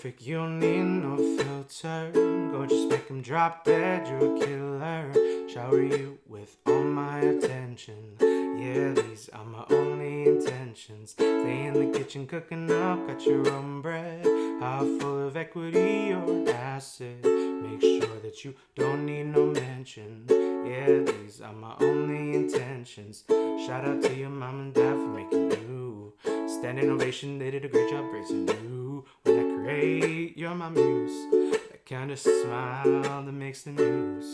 perfect, you don't need no filter. Gorgeous, make 'em drop dead, you're a killer. Shower you with all my attention. Yeah, these are my only intentions. Stay in the kitchen cooking up, got your own bread. Heart full of equity, you're an asset. Make sure that you don't need no mention. Yeah, these are my only intentions. Shout out to your mom and dad for making you. Standing ovation, they did a great job raising you. When I create, you're my muse. That kind of smile that makes the news.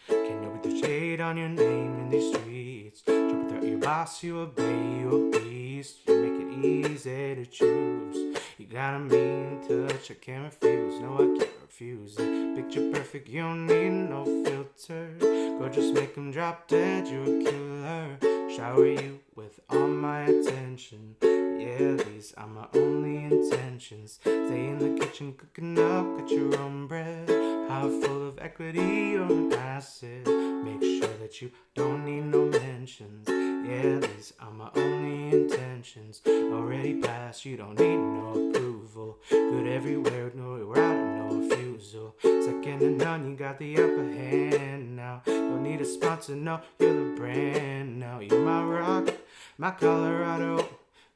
Can't help but the shade on your name in these streets. Jump without your boss, you obey, you a beast. You make it easy to choose. You got a mean touch, I can't refuse. No, I can't refuse it. Picture perfect, you don't need no filter. Gorgeous, make 'em drop dead, you're a killer. Shower you with all my attention. Yeah, these are my only intentions. Stay in the kitchen cooking up, got your own bread. Heart full of equity, you're an asset. Make sure that you don't need no mentions. Yeah, these are my only intentions. Already passed, you don't need no approval. Good everywhere, no route, no refusal. Second to none, you got the upper hand now. Don't need a sponsor, no, you're the brand now. You're my rock, my Colorado.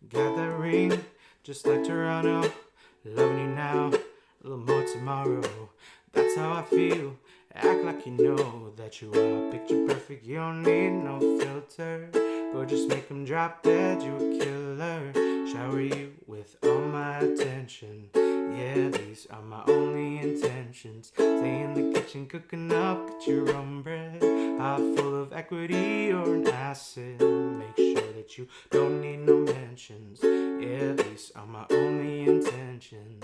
Got that ring, just like Toronto. Loving you now, a little more tomorrow. That's how I feel. Act like you know that you are picture perfect. You don't need no filter. Gorgeous, make 'em drop dead. You a killer. Shower you with all my attention. Yeah, these are my only intentions. Stay in the kitchen cooking up, get your own bread. Heart full of equity, you're an asset. Make sure that you don't need no mentions. Yeah, these are my only intentions.